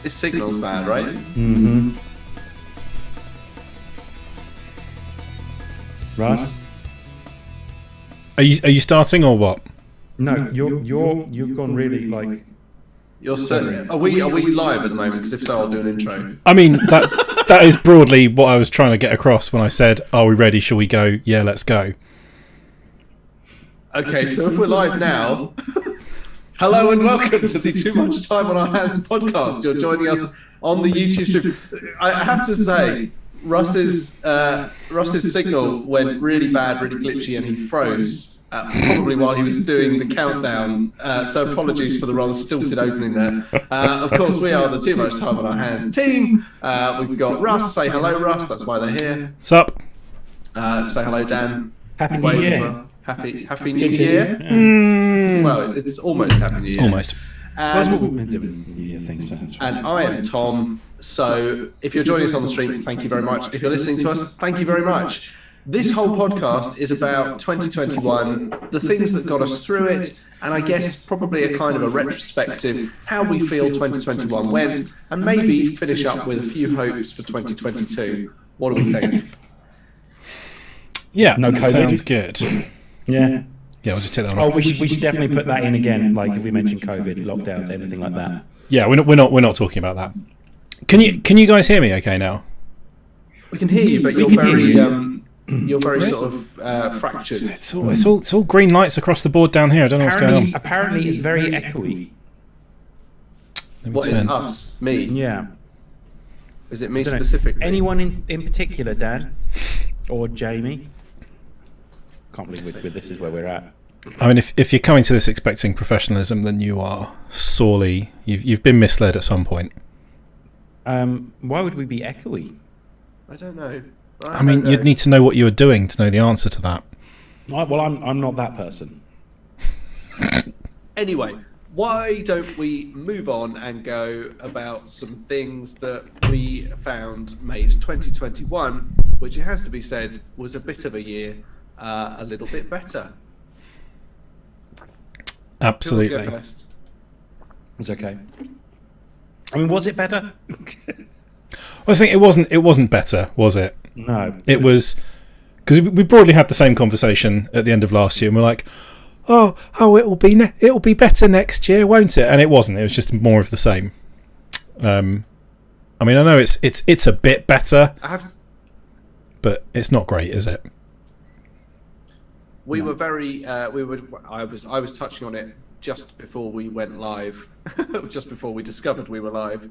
This signal's bad, right? Mm-hmm. Russ? Are you starting or what? No, you've gone really like. You're certain. Are we live at the moment? Because if so, I'll do an intro. I mean that is broadly what I was trying to get across when I said, "Are we ready? Shall we go? Yeah, let's go." Okay, so if we're live now, hello and welcome to the Too Much Time on Our Hands podcast. You're joining us on the YouTube stream. I have to say, Russ's signal went really bad, really glitchy, and he froze. Probably while he was doing the countdown, so apologies for the rather stilted opening there. Of course, we are the Too Much Time on Our Hands team. We've got Russ. Say hello, Russ. That's why they're here. What's up? Say hello, Dan. Happy New Year. Well. Happy New Year. Well, it's almost Happy New Year. Almost. That's what we've been doing. Yeah, thanks. And I am Tom. So if you're joining us on the stream, thank you very much. If you're listening to us, thank you very much. This whole podcast is about 2021, the things that got us through it, and I guess probably a kind of a retrospective, how we feel 2021 went, and maybe finish up with a few hopes for 2022. What do we think? Yeah, No COVID. sounds good. Yeah. Yeah, we'll just take that Oh, off. we should definitely put that in again. Like if we mention COVID, lockdowns, anything like that. Yeah, we're not talking about that. Can you guys hear me? Okay, now. We can hear you, but you're can hear very you. you're very sort of fractured. It's all green lights across the board down here. I don't know what's going on. Apparently, it's very echoey. Let me What is turn- us? Me? Yeah. Is it me Dunno. specifically? Anyone in particular, Dan or Jamie? Can't believe this is where we're at. I mean, if you're coming to this expecting professionalism, then you are sorely you've been misled at some point. Why would we be echoey? I don't know. I mean, you'd need to know what you were doing to know the answer to that. Well, I'm not that person. Anyway, why don't we move on and go about some things that we found made 2021, which it has to be said was a bit of a year, a little bit better. Who wants to go Absolutely. first? It's okay. I mean, was it better? I was thinking it wasn't better, was it? No. It was because we broadly had the same conversation at the end of last year, and we're like, "Oh, it'll be better next year, won't it?" And it wasn't. It was just more of the same. I mean, I know it's a bit better, but it's not great, is it? We were very. I was touching on it just before we went live, just before we discovered we were live.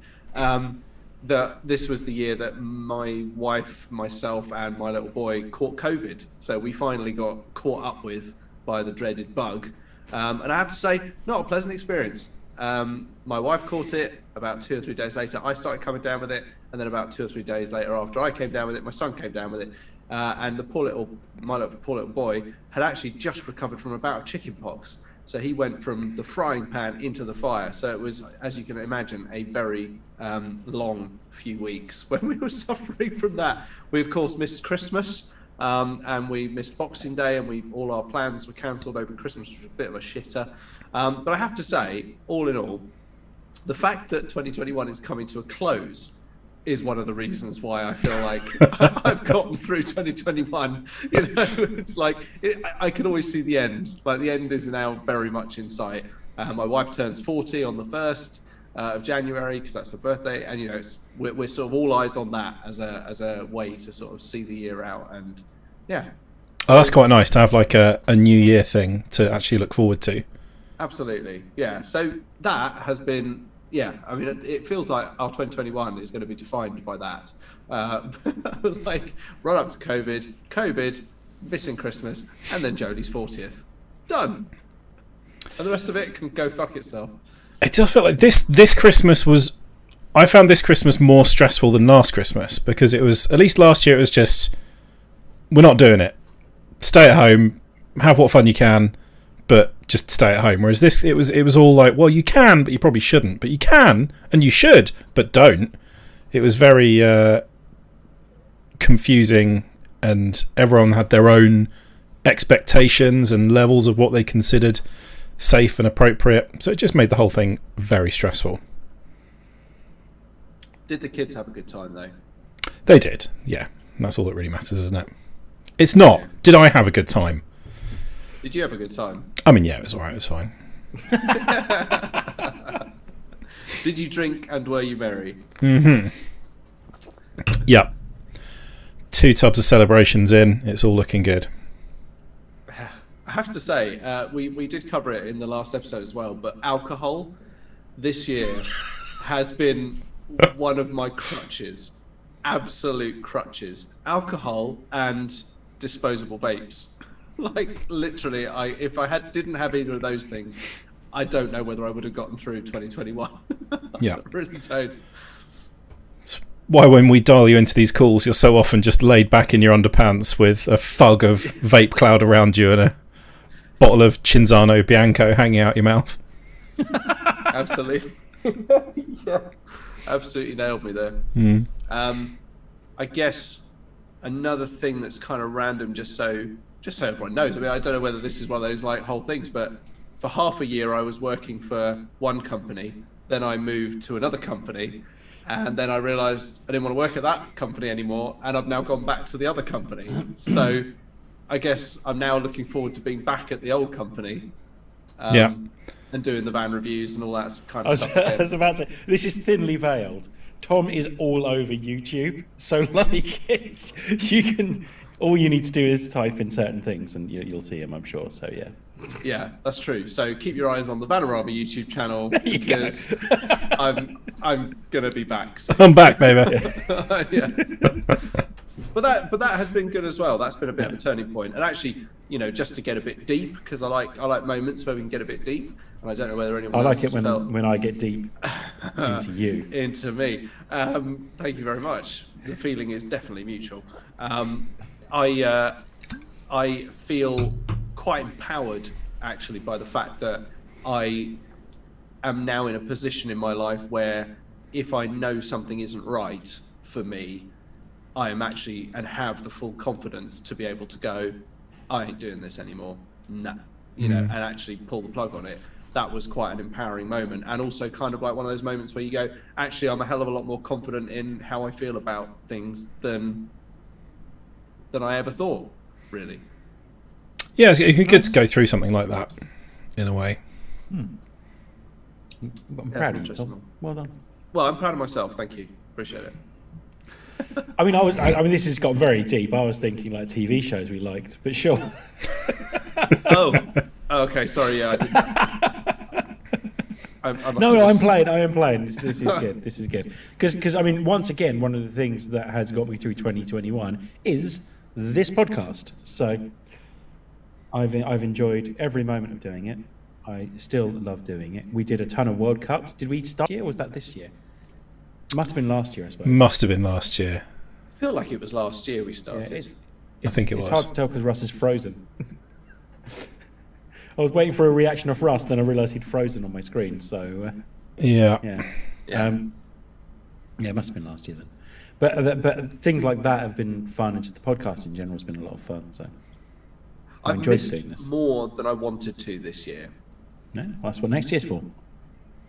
That this was the year that my wife, myself, and my little boy caught COVID. So we finally got caught up with by the dreaded bug. And I have to say, not a pleasant experience. My wife caught it about 2 or 3 days later. I started coming down with it, and then about 2 or 3 days later, after I came down with it, my son came down with it. And my poor little boy had actually just recovered from a bout of chicken pox. So he went from the frying pan into the fire. So it was, as you can imagine, a very long few weeks when we were suffering from that. We, of course, missed Christmas and we missed Boxing Day, and all our plans were cancelled over Christmas, which was a bit of a shitter. But I have to say, all in all, the fact that 2021 is coming to a close is one of the reasons why I feel like I've gotten through 2021. You know, it's like I can always see the end. Like the end is now very much in sight. My wife turns 40 on the 1st of January because that's her birthday, and you know we're sort of all eyes on that as a way to sort of see the year out. And yeah. Oh, that's quite nice to have like a New Year thing to actually look forward to. Absolutely, yeah. So that has been. Yeah, I mean, it feels like our 2021 is going to be defined by that. Like, run up to COVID, missing Christmas, and then Jodie's 40th. Done. And the rest of it can go fuck itself. It does feel like this Christmas was... I found this Christmas more stressful than last Christmas, because it was... At least last year it was just... We're not doing it. Stay at home, have what fun you can, but just stay at home. Whereas this, it was all like, well, you can, but you probably shouldn't. But you can, and you should, but don't. It was very confusing, and everyone had their own expectations and levels of what they considered safe and appropriate. So it just made the whole thing very stressful. Did the kids have a good time though? They did, yeah. That's all that really matters, isn't it? It's not. Did I have a good time? Did you have a good time? I mean, yeah, it was alright. It was fine. Did you drink and were you merry? Yeah. 2 tubs of celebrations in. It's all looking good. I have to say, we did cover it in the last episode as well, but alcohol this year has been one of my crutches. Absolute crutches. Alcohol and disposable vapes. Like, literally, if I didn't have either of those things, I don't know whether I would have gotten through 2021. Yeah. I really don't. It's why when we dial you into these calls, you're so often just laid back in your underpants with a fug of vape cloud around you and a bottle of Cinzano Bianco hanging out your mouth. Absolutely. Yeah. Absolutely nailed me there. I guess another thing that's kind of random, just so everyone knows. I mean, I don't know whether this is one of those like whole things, but for half a year I was working for one company, then I moved to another company, and then I realised I didn't want to work at that company anymore, and I've now gone back to the other company. So I guess I'm now looking forward to being back at the old company. Yeah. And doing the van reviews and all that kind I of was, stuff. I was about to say, this is thinly veiled. Tom is all over YouTube, so like all you need to do is type in certain things and you'll see him, I'm sure. So yeah. Yeah, that's true. So keep your eyes on the Vanarama YouTube channel because I'm gonna be back. So. I'm back, baby. Yeah. But that has been good as well. That's been a bit of a turning point. And actually, just to get a bit deep, because I like moments where we can get a bit deep. And I don't know whether anyone I else like it has felt when I get deep into you. into me. Thank you very much. The feeling is definitely mutual. I feel quite empowered actually by the fact that I am now in a position in my life where if I know something isn't right for me, I am actually and have the full confidence to be able to go, I ain't doing this anymore. Nah. And actually pull the plug on it. That was quite an empowering moment, and also kind of like one of those moments where you go, actually, I'm a hell of a lot more confident in how I feel about things than I ever thought, really. Yeah, it's good to go through something like that, in a way. I'm That's proud of you, interesting. Tom. Well done. Well, I'm proud of myself. Thank you. Appreciate it. I mean, this has got very deep. I was thinking like TV shows we liked, but sure. Oh, okay. Sorry. Yeah, I didn't. I must No, have I'm missed- playing. I am playing. This is good. This is good. Because I mean, once again, one of the things that has got me through 2021 is this podcast. So I've enjoyed every moment of doing it. I still love doing it. We did a ton of World Cups. Did we start here or was that this year? Must have been last year, I suppose. Must have been last year. I feel like it was last year we Yeah, started. I think it it's was. hard to tell because Russ is frozen. I was waiting for a reaction of Russ, then I realised he'd frozen on my screen. So Yeah. yeah, Yeah. Yeah, it must have been last year then. But things like that have been fun, and just the podcast in general has been a lot of fun. So I I've enjoyed doing missed this. more than I wanted to this year. Yeah, well, that's what next year's for.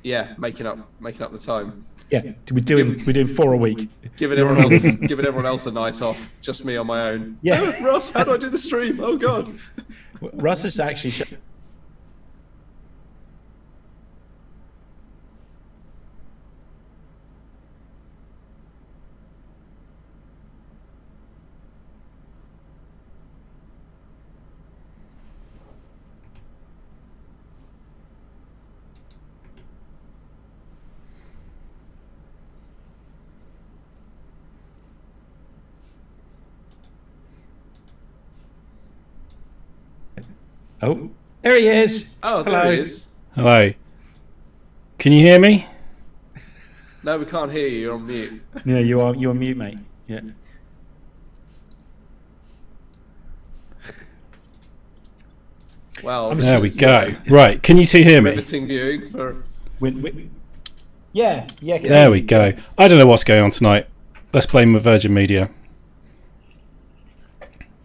Yeah, making up the time. Yeah, we're doing 4 a week. Giving everyone else a night off. Just me on my own. Yeah. Oh, Ross, how do I do the stream? Oh God. Russ is actually. Oh, there he is. Oh, there Hello. he is. Hello. Can you hear me? No, we can't hear you. You're on mute. Yeah, you're mute, mate. Yeah. Well, There we go. Right. Can you two hear me? riveting viewing for. Yeah. There we go. I don't know what's going on tonight. Let's blame the Virgin Media.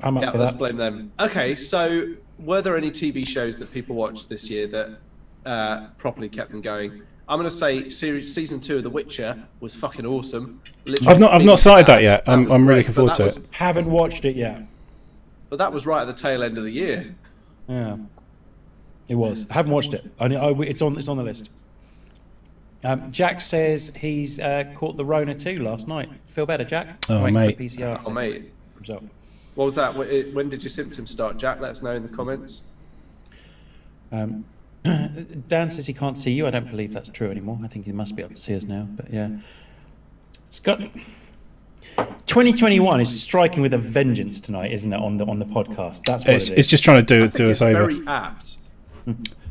I'm up Yeah, for let's that. blame them. Okay, so were there any TV shows that people watched this year that properly kept them going? I'm going to say season 2 of The Witcher was fucking awesome. Literally I've not started that yet. That was I'm really great, looking forward but to that it. was- Haven't watched it yet. But that was right at the tail end of the year. Yeah, it was. I haven't watched it. It's on the list. Jack says he's caught the Rona too last night. Feel better, Jack? Oh, Waiting for mate. PCR Oh, test mate. result. What was that? When did your symptoms start, Jack? Let us know in the comments. Dan says he can't see you. I don't believe that's true anymore. I think he must be able to see us now. But yeah, Scott, 2021 is striking with a vengeance tonight, isn't it? On the podcast. That's what It's it is. just trying to I think do it's us over. very apt.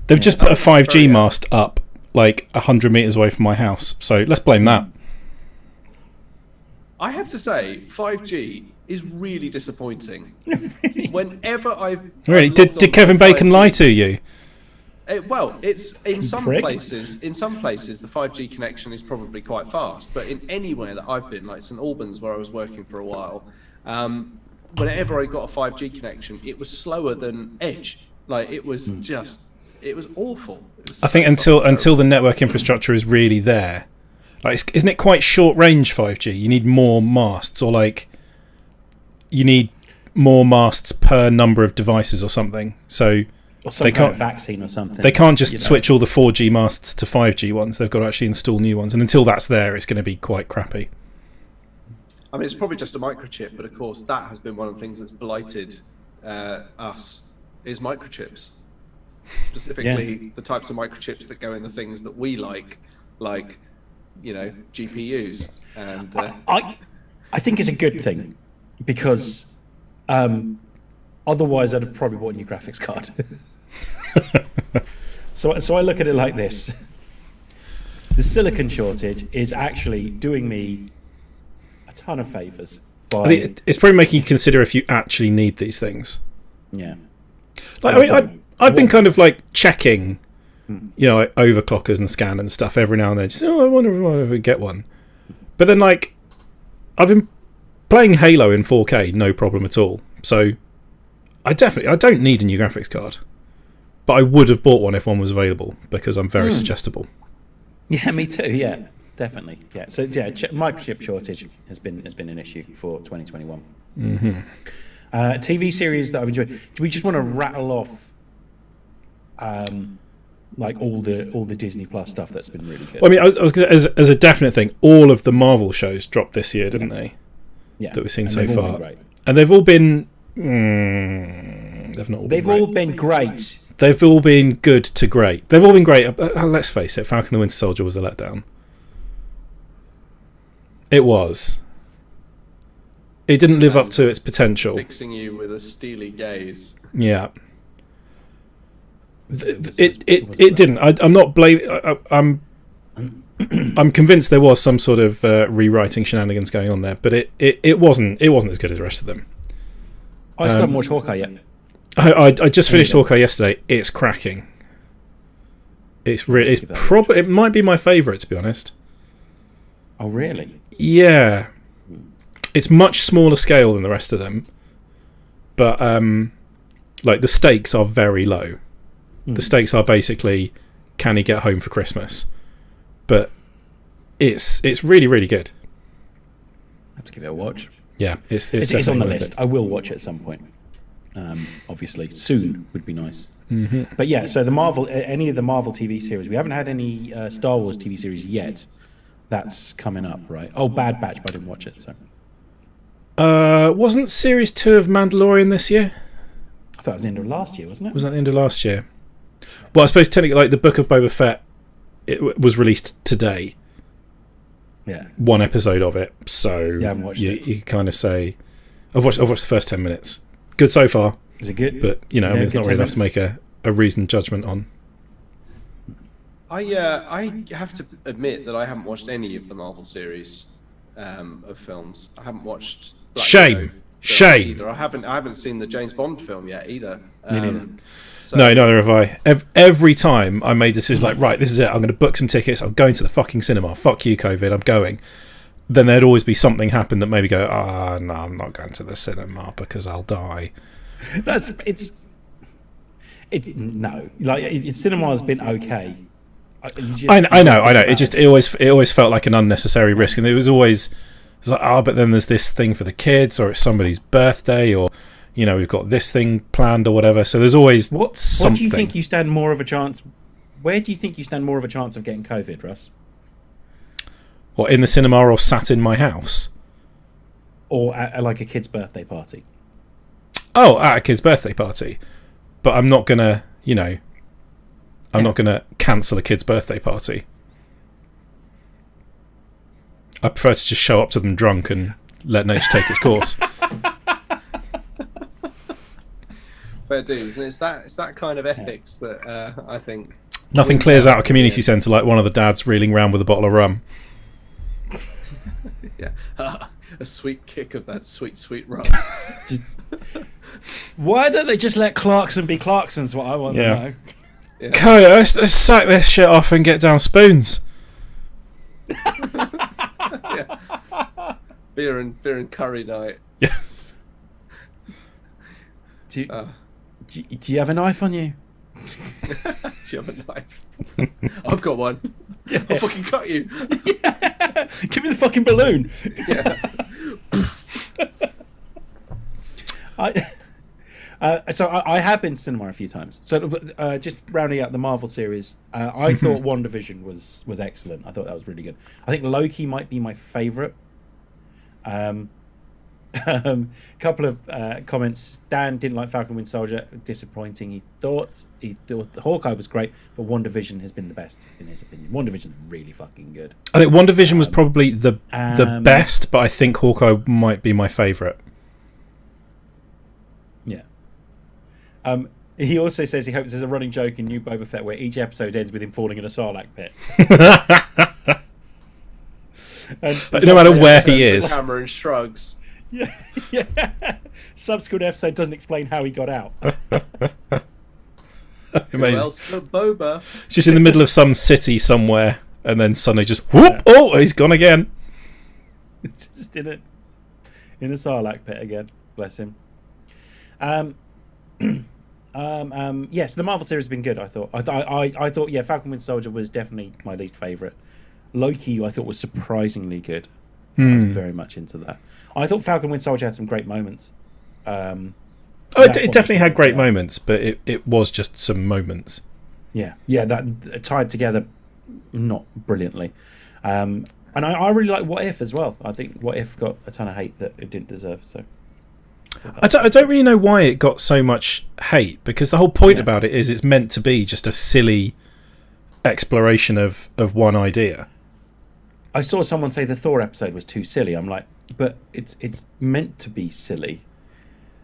They've just put a It's 5G very mast up like 100 meters away from my house. So let's blame that. I have to say, 5G is really disappointing. Whenever I've Really? I've Did logged on Kevin to Bacon 5G lie to you? Well, it's in some prick. places. In some places, the 5G connection is probably quite fast. But in anywhere that I've been, like St Albans, where I was working for a while, whenever I got a 5G connection, it was slower than Edge. Like it was just, it was awful. It was I think so until the network infrastructure is really there, like isn't it quite short range 5G? You need more masts, or like you need more masts per number of devices or something. So or some they kind of can't- vaccine or something. they can't just you know. switch all the 4G masts to 5G ones. They've got to actually install new ones, and until that's there, it's going to be quite crappy. I mean, it's probably just a microchip, but of course, that has been one of the things that's blighted us is microchips. Specifically, the types of microchips that go in the things that we like GPUs. And I think it's a good thing because otherwise I'd have probably bought a new graphics card. So I look at it like this. The silicon shortage is actually doing me a ton of favors. I think it's probably making you consider if you actually need these things. Yeah. Like, I mean, I've been kind of like checking, like overclockers and scan and stuff every now and then. Just, I wonder if we get one. But then, like, I've been playing Halo in 4K, no problem at all. So I don't need a new graphics card. But I would have bought one if one was available because I'm very suggestible. Yeah, me too. Yeah, definitely. Yeah. So yeah, microchip shortage has been an issue for 2021. TV series that I've enjoyed. Do we just want to rattle off, like all the Disney Plus stuff that's been really good? Well, I mean, I was gonna, as a definite thing, all of the Marvel shows dropped this year, didn't they? Yeah, That we've seen and so they've all far, been great. and they've all been. They've not all. They've been all great. been great. They've all been good to great. They've all been great. Let's face it, Falcon and the Winter Soldier was a letdown. It was. It didn't live up to its potential. fixing you with a steely gaze. Yeah. It didn't. I'm not blaming. I'm convinced there was some sort of rewriting shenanigans going on there, but it wasn't as good as the rest of them. I still haven't watched Hawkeye yet. I just finished Hawkeye yesterday. It's cracking. It's probably it might be my favourite, to be honest. Oh really? Yeah, it's much smaller scale than the rest of them, but like the stakes are very low. The stakes are basically, can he get home for Christmas? But it's really, really good. I have to give it a watch. Yeah, it's It's on the definitely worth list. it. I will watch it at some point. Obviously, soon would be nice. But yeah, so any of the Marvel TV series, we haven't had any Star Wars TV series yet. That's coming up, right? Oh, Bad Batch, but I didn't watch it. So Wasn't series 2 of Mandalorian this year? I thought it was the end of last year, wasn't it? Was that the end of last year? Well, I suppose technically, like the Book of Boba Fett, it was released today. Yeah. One episode of it, so Yeah, I haven't watched it. you kind of say, I've watched the first 10 minutes. Good so far, Is it good? but I mean, it's good not really 10 enough to make a reasoned judgment on. I have to admit that I haven't watched any of the Marvel series of films. I haven't watched Black Shame. Widow film Shame. either. I haven't seen the James Bond film yet either. Me neither. So, No, neither have I. Every time I made decisions like, right, this is it. I'm going to book some tickets. I'm going to the fucking cinema. Fuck you, COVID. I'm going. Then there'd always be something happen that maybe go, no, I'm not going to the cinema because I'll die. No. Like, cinema has been okay I know. It always felt like an unnecessary risk, and it was like, but then there's this thing for the kids, or it's somebody's birthday, or we've got this thing planned, or whatever. So there's always something. What do you think you stand more of a chance? Where do you think you stand more of a chance of getting COVID, Russ? What, in the cinema or sat in my house? Or at like a kid's birthday party? Oh, at a kid's birthday party. But I'm not gonna, I'm not gonna cancel a kid's birthday party. I prefer to just show up to them drunk and let nature take its course. Fair dues, and it's that kind of ethics that I think. Nothing clears out a community centre like one of the dads reeling round with a bottle of rum. Yeah, a sweet kick of that sweet rum. Why don't they just let Clarkson be Clarkson's? What I want to know. Yeah. God, let's sack this shit off and get down spoons. Yeah. Beer and curry night. Yeah. Do you have a knife on you? Do you have a knife? I've got one. Yeah. I'll fucking cut you. Yeah. Give me the fucking balloon. Yeah. So I have been to cinema a few times. So just rounding out the Marvel series, I thought WandaVision was excellent. I thought that was really good. I think Loki might be my favourite. Couple of comments. Dan didn't like Falcon Winter Soldier. Disappointing. He thought Hawkeye was great, but WandaVision has been the best in his opinion. WandaVision's really fucking good. I think WandaVision was probably the best, but I think Hawkeye might be my favourite. Yeah. He also says he hopes there's a running joke in New Boba Fett where each episode ends with him falling in a Sarlacc pit. No matter where he is. Hammer and shrugs. Yeah. Yeah. Subsequent episode doesn't explain how he got out. Who else but Boba? It's just in the middle of some city somewhere, and then suddenly just whoop! Oh, he's gone again. Just in a Sarlacc pit again. Bless him. Yes, the Marvel series has been good. I thought. I thought. Yeah, Falcon Winter Soldier was definitely my least favorite. Loki, I thought, was surprisingly good. I was very much into that. I thought Falcon Winter Soldier had some great moments. It definitely had great moments, but it was just some moments. Yeah, that tied together not brilliantly. And I really like What If as well. I think What If got a ton of hate that it didn't deserve. So I don't really know why it got so much hate, because the whole point about it is it's meant to be just a silly exploration of one idea. I saw someone say the Thor episode was too silly. I'm like, but it's meant to be silly.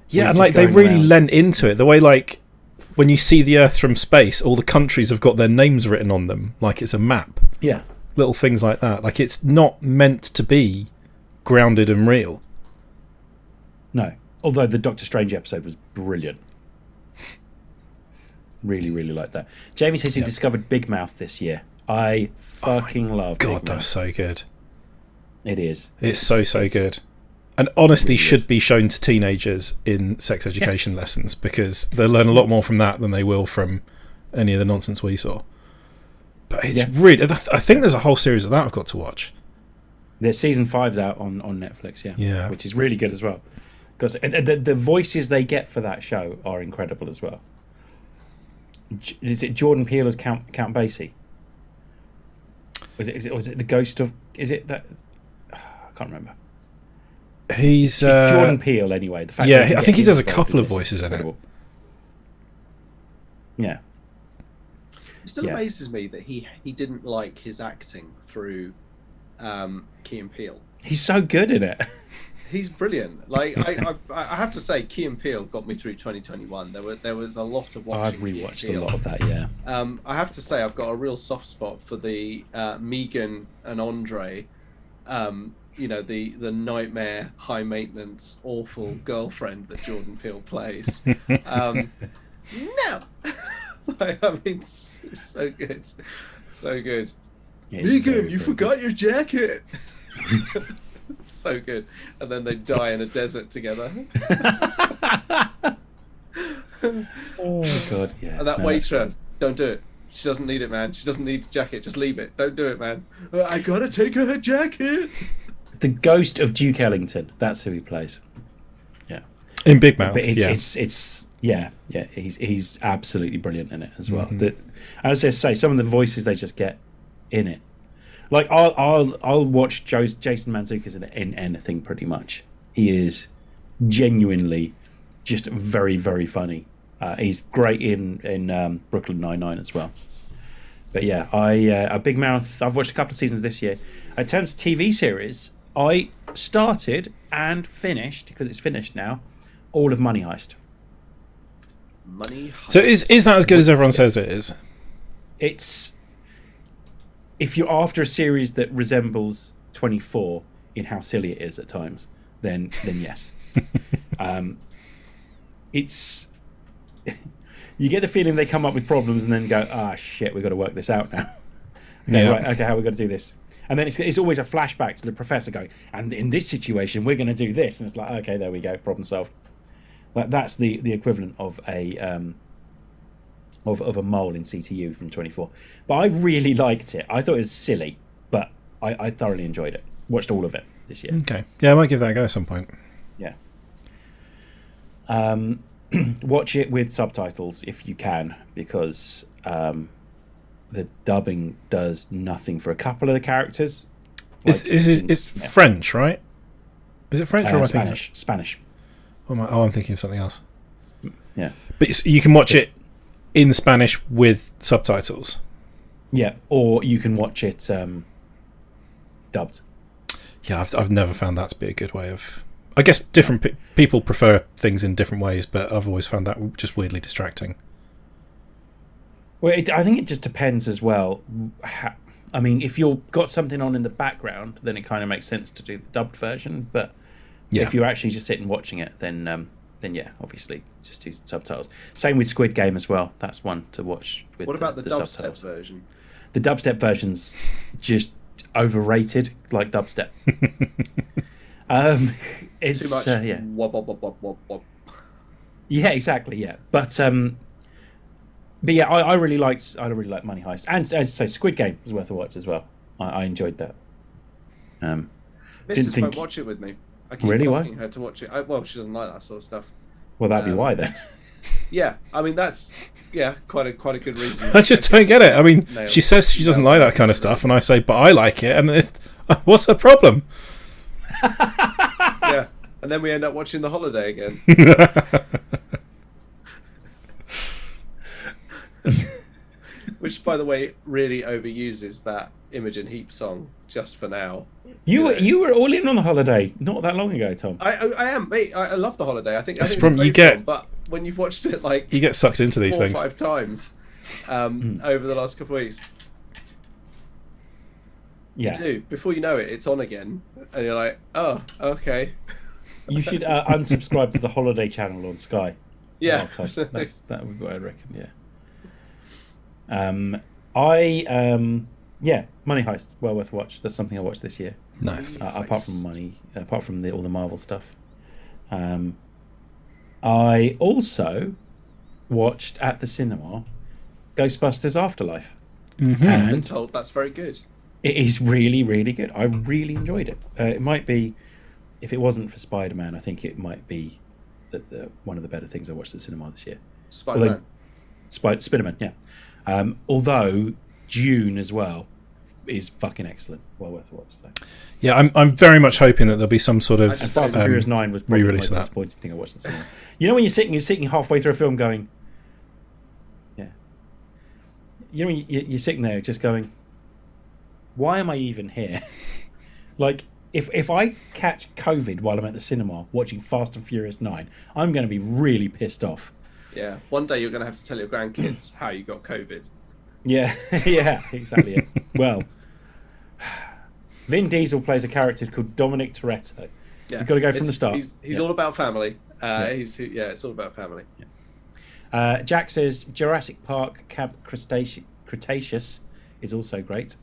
Yeah, and like they really lent into it. The way, like, when you see the Earth from space, all the countries have got their names written on them, like it's a map. Yeah. Little things like that. Like, it's not meant to be grounded and real. No. Although the Doctor Strange episode was brilliant. Really, really like that. Jamie says he discovered Big Mouth this year. I fucking love God, Big that's so good. It is. It's so good. And honestly, should be shown to teenagers in sex education lessons, because they'll learn a lot more from that than they will from any of the nonsense we saw. But it's really... I think there's a whole series of that I've got to watch. There's season 5's out on Netflix, yeah. Which is really good as well. Because the voices they get for that show are incredible as well. Is it Jordan Peele as Count Basie? Was it the ghost of... Is it that... I can't remember. He's Jordan Peele anyway. The fact I think he does a couple of voices in it. Yeah. It still amazes me that he didn't like his acting through Key and Peele. He's so good in it. He's brilliant. Like I have to say, Key and Peele got me through 2021. There was a lot of watching. I've rewatched a lot of that. Yeah. I have to say, I've got a real soft spot for the Megan and Andre. The nightmare, high maintenance, awful girlfriend that Jordan Peele plays. No. It's so good, so good. Yeah, Megan, you forgot your jacket. So good. And then they die in a desert together. Oh god, yeah. And that waiter, don't do it. She doesn't need it, man. She doesn't need the jacket. Just leave it. Don't do it, man. I gotta take her jacket. The ghost of Duke Ellington. That's who he plays. Yeah. In Big Mouth. But yeah. He's absolutely brilliant in it as well. Mhm. That, as I say, some of the voices they just get in it. Like I'll watch Jason Mantzoukas in anything pretty much. He is genuinely just very, very funny. He's great in Brooklyn Nine-Nine as well. But yeah, a Big Mouth. I've watched a couple of seasons this year. In terms of TV series, I started and finished, because it's finished now, all of Money Heist. Money Heist. So is that as good as everyone says it is? It's, if you're after a series that resembles 24 in how silly it is at times, then yes. It's you get the feeling they come up with problems and then go, shit, we've got to work this out now. Okay, Yeah. right, okay, how are we going to do this? And then it's always a flashback to the professor going, and in this situation we're going to do this, and it's like, okay, there we go, problem solved. That's the equivalent of a of a mole in CTU from 24. But I really liked it. I thought it was silly, but I thoroughly enjoyed it. Watched all of it this year. Okay. Yeah, I might give that a go at some point. Yeah. Watch it with subtitles if you can, because the dubbing does nothing for a couple of the characters. It's Yeah. French, right? Is it French or am I thinking? Spanish. I'm thinking of something else. Yeah. But you can watch it in Spanish with subtitles. Yeah, or you can watch it dubbed. Yeah, I've never found that to be a good way of. I guess different people prefer things in different ways, but I've always found that just weirdly distracting. Well, I think it just depends as well. I mean, if you've got something on in the background, then it kind of makes sense to do the dubbed version. But Yeah. if you're actually just sitting watching it, then yeah, obviously just do subtitles. Same with Squid Game as well. That's one to watch with. What about the dubstep subtitles. version? The dubstep version's just overrated, like dubstep. It's Too much. yeah. Wop, wop, wop, wop, wop, wop. Yeah, exactly. Yeah, but yeah, I really liked Money Heist, and as I say, Squid Game was worth a watch as well. I enjoyed that. Mrs. think- won't watch it with me. I keep Really? Why? asking her to watch it. Well, she doesn't like that sort of stuff. Well, that'd be Um, why then. Yeah, I mean that's quite a good reason. I just don't get it. I mean, Nailed she it. says she doesn't like that kind of stuff, and I say, but I like it, and what's the problem? Yeah, and then we end up watching The Holiday again. Which, by the way, really overuses that Imogen Heap song "Just for Now." You were all in on The Holiday not that long ago, Tom. I am, mate. I love The Holiday. I think It's it's from- a great you get- film, but when you've watched it like You get sucked into these 4 or things. 5 times over the last couple of weeks, Yeah, you do. Before you know it, it's on again, and you're like, "Oh, okay." you should unsubscribe to the Holiday channel on Sky. Yeah, Tom. absolutely. That would be what I reckon. Yeah. Money Heist, well worth a watch. That's something I watched this year. Nice. Apart from all the Marvel stuff. I also watched at the cinema Ghostbusters Afterlife, I've been and told that's very good. it is really, really good. I really enjoyed it. It might be, if it wasn't for Spider-Man, I think it might be one of the better things I watched at the cinema this year. Spider-Man. Spider-Man, yeah. Although Dune as well is fucking excellent. Well worth a watch. So. Yeah, I'm very much hoping that there'll be some sort of And Fast and Furious 9 was probably the re-release most of that. disappointing thing I watched at the cinema. You know when you're sitting halfway through a film going, yeah. You know when you're sitting there just going, why am I even here? Like, if I catch COVID while I'm at the cinema watching Fast and Furious 9, I'm going to be really pissed off. Yeah, one day you're going to have to tell your grandkids how you got COVID. Yeah, yeah, exactly. Yeah. Well, Vin Diesel plays a character called Dominic Toretto. Yeah, You've got to go from It's- the start. He's Yeah. all about family. Yeah. It's all about family. Jack says Jurassic Park Camp Cretaceous is also great.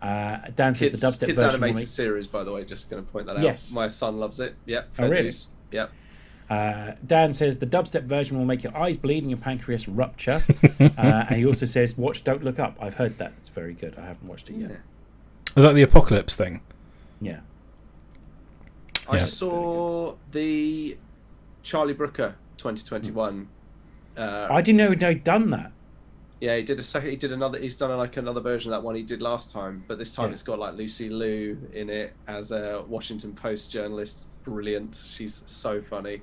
Dan says Kids, the dubstep kids version. animated will make- series, by the way. Just going to point that out. Yes. My son loves it. Yep. Oh, really? Yep. Dan says the dubstep version will make your eyes bleed and your pancreas rupture. And he also says, watch Don't Look Up. I've heard that. It's very good. I haven't watched it yet. Is that the apocalypse thing? Yeah. I Yeah. saw the Charlie Brooker 2021. I didn't know he'd done that. Yeah, he did a second. He did another. He's done like another version of that one he did last time, but this time Yeah. it's got like Lucy Liu in it as a Washington Post journalist. Brilliant. She's so funny.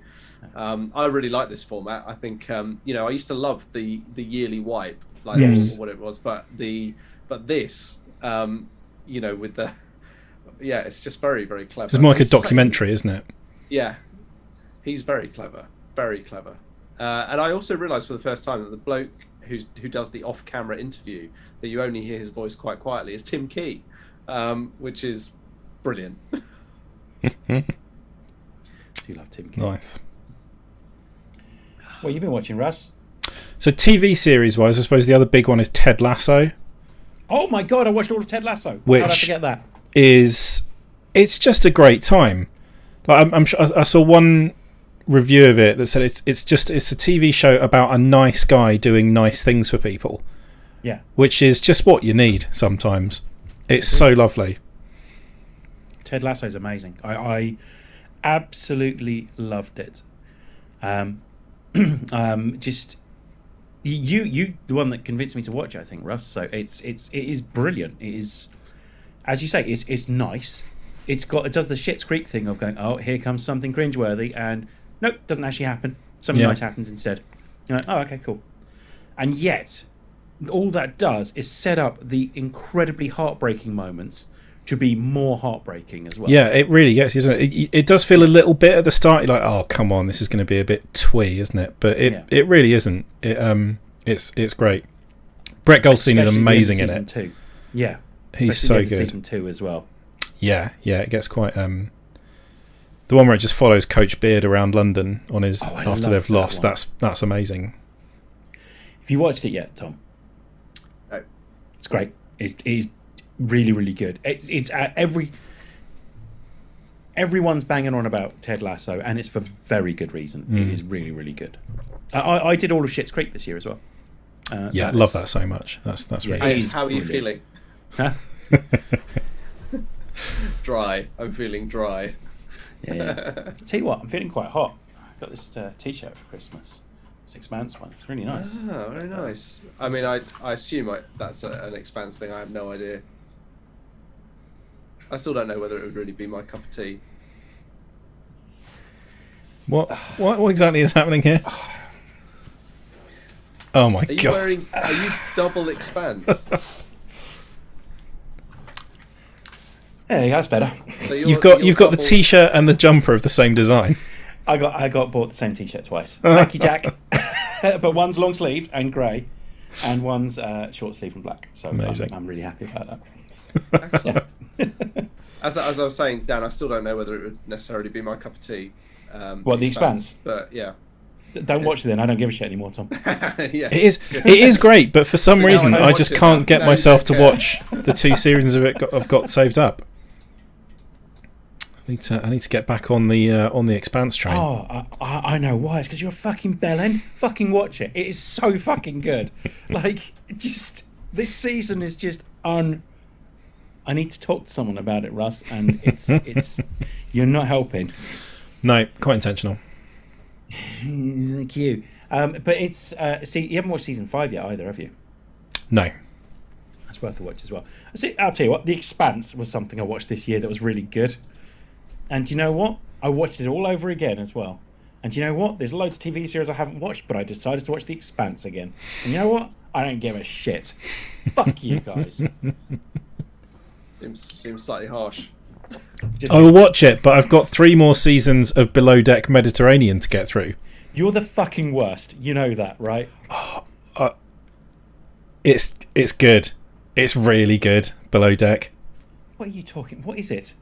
I really like this format. I think I used to love the yearly wipe, like Yes. what it was, but this, with the it's just very, very clever. It's more like a He's so- documentary, isn't it? Yeah, he's very clever, very clever. And I also realised for the first time that the bloke who does the off-camera interview, that you only hear his voice quite quietly, is Tim Key, which is brilliant. Do you love Tim King? Nice. What have you been watching, Russ? So TV series wise, I suppose the other big one is Ted Lasso. Oh my god, I watched all of Ted Lasso. Which- How did I forget that? It's just a great time. Like I'm sure I saw one review of it that said it's a TV show about a nice guy doing nice things for people, Yeah. which is just what you need sometimes. It's so lovely. Ted Lasso's amazing. I absolutely loved it. Just you the one that convinced me to watch it, I think, Russ. So it is brilliant. It is, as you say, it's nice. It does the Schitt's Creek thing of going, oh, here comes something cringeworthy, and nope, doesn't actually happen. Something Yeah. nice happens instead. You're like, oh, okay, cool. And yet, all that does is set up the incredibly heartbreaking moments to be more heartbreaking as well. Yeah, it really gets, isn't it? It does feel a little bit at the start. You're like, oh, come on, this is going to be a bit twee, isn't it? But it really isn't. It's great. Brett Goldstein is Especially amazing the in end of it. season 2. Yeah, He's especially so the end of good. Season 2 as well. Yeah, it gets quite. The one where it just follows Coach Beard around London on his Oh, I after love they've that lost. one. That's amazing. Have you watched it yet, Tom? No. It's great. It is really, really good. It's everyone's banging on about Ted Lasso, and it's for very good reason. It is really, really good. I did all of Schitt's Creek this year as well. Yeah, love that so much. That's Yeah, really it good. is How are you brilliant. feeling? Huh? Dry. I'm feeling dry. Yeah. Tell you what, I'm feeling quite hot. I got this T-shirt for Christmas. It's Expanse one. It's really nice. Oh, very nice. I mean, I assume that's an Expanse thing. I have no idea. I still don't know whether it would really be my cup of tea. What exactly is happening here? Oh my Are you god! Are you double Expanse? Yeah, that's better. So You've got the double- T-shirt and the jumper of the same design. I got bought the same T-shirt twice. Thank you, Jack. But one's long sleeved and grey, and one's short sleeve and black. So Amazing. I'm really happy about that. Excellent. As I was saying, Dan, I still don't know whether it would necessarily be my cup of tea. What, The Expanse? But yeah. Don't watch it then. I don't give a shit anymore, Tom. Yeah. It is great, but for some So now reason I don't I watch just it can't now. get No, myself to okay. watch the 2 seasons of it I've got saved up. I need to get back on the Expanse train. Oh, I know why. It's because you're a fucking bellend. Fucking watch it. It is so fucking good. Like, just this season is just I need to talk to someone about it, Russ, and it's you're not helping. No, quite intentional. Thank you. But it's see, you haven't watched season 5 yet either, have you? No. That's worth a watch as well. See, I'll tell you what, The Expanse was something I watched this year that was really good. And you know what? I watched it all over again as well. And you know what? There's loads of TV series I haven't watched, but I decided to watch The Expanse again. And you know what? I don't give a shit. Fuck you guys. Seems slightly harsh. Just, I will watch it, but I've got 3 more seasons of Below Deck Mediterranean to get through. you're the fucking worst. You know that, right? It's good. It's really good. Below Deck. What are you talking? What is it?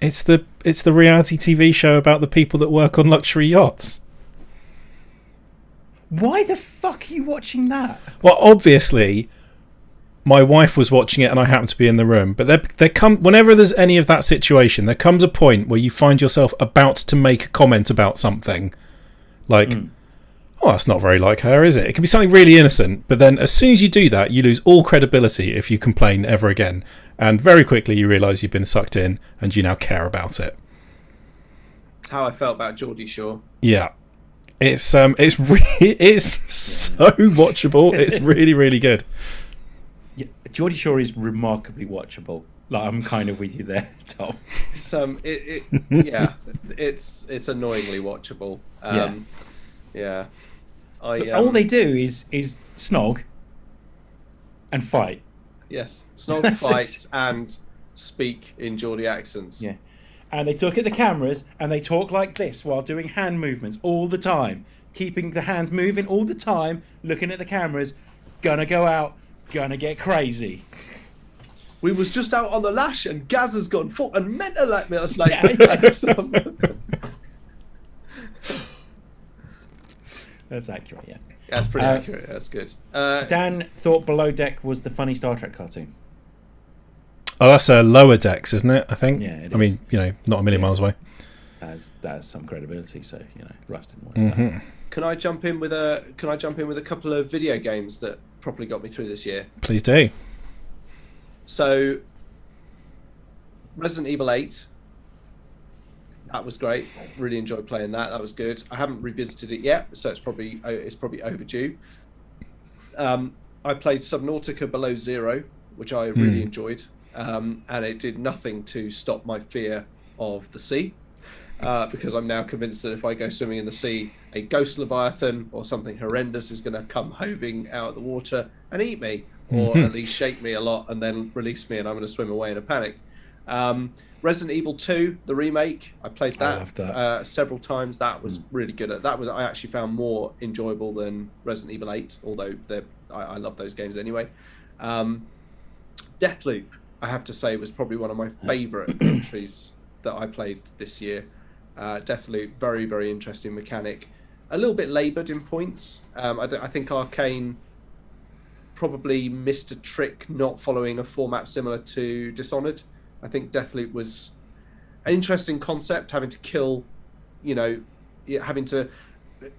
It's the reality TV show about the people that work on luxury yachts. Why the fuck are you watching that? Well, obviously, my wife was watching it and I happened to be in the room. But whenever there's any of that situation, there comes a point where you find yourself about to make a comment about something, like, oh, that's not very like her, is it? It can be something really innocent, but then as soon as you do that, you lose all credibility if you complain ever again. And very quickly you realise you've been sucked in and you now care about it. How I felt about Geordie Shore. Yeah. It's so watchable. It's really, really good. Yeah, Geordie Shore is remarkably watchable. Like, I'm kind of with you there, Tom. It's yeah, it's annoyingly watchable. Yeah. All they do is snog and fight. Yes, snog, fight, and speak in Geordie accents. Yeah, and they look at the cameras and they talk like this while doing hand movements all the time, keeping the hands moving all the time, looking at the cameras. Gonna go out, gonna get crazy. We was just out on the lash and Gaz has gone fucking mental at me. I was like, That's accurate, yeah. That's pretty accurate. That's good. Dan thought Below Deck was the funny Star Trek cartoon. Oh, that's Lower Decks, isn't it? I think. Yeah, it I mean, not a million miles away. That has some credibility, so Russ didn't watch that. Can I jump in with a couple of video games that properly got me through this year? Please do. So, Resident Evil 8. That was great. Really enjoyed playing that. That was good. I haven't revisited it yet, so it's probably overdue. I played Subnautica Below Zero, which I really enjoyed, and it did nothing to stop my fear of the sea, because I'm now convinced that if I go swimming in the sea, a ghost leviathan or something horrendous is going to come hoving out of the water and eat me, or at least shake me a lot and then release me, and I'm going to swim away in a panic. Resident Evil 2, the remake, I played that, several times. That was really good. I actually found more enjoyable than Resident Evil 8, although I love those games anyway. Deathloop, I have to say, was probably one of my favourite entries that I played this year. Deathloop, very, very interesting mechanic. A little bit laboured in points. I think Arcane probably missed a trick not following a format similar to Dishonored. I think Deathloop was an interesting concept, having to kill, having to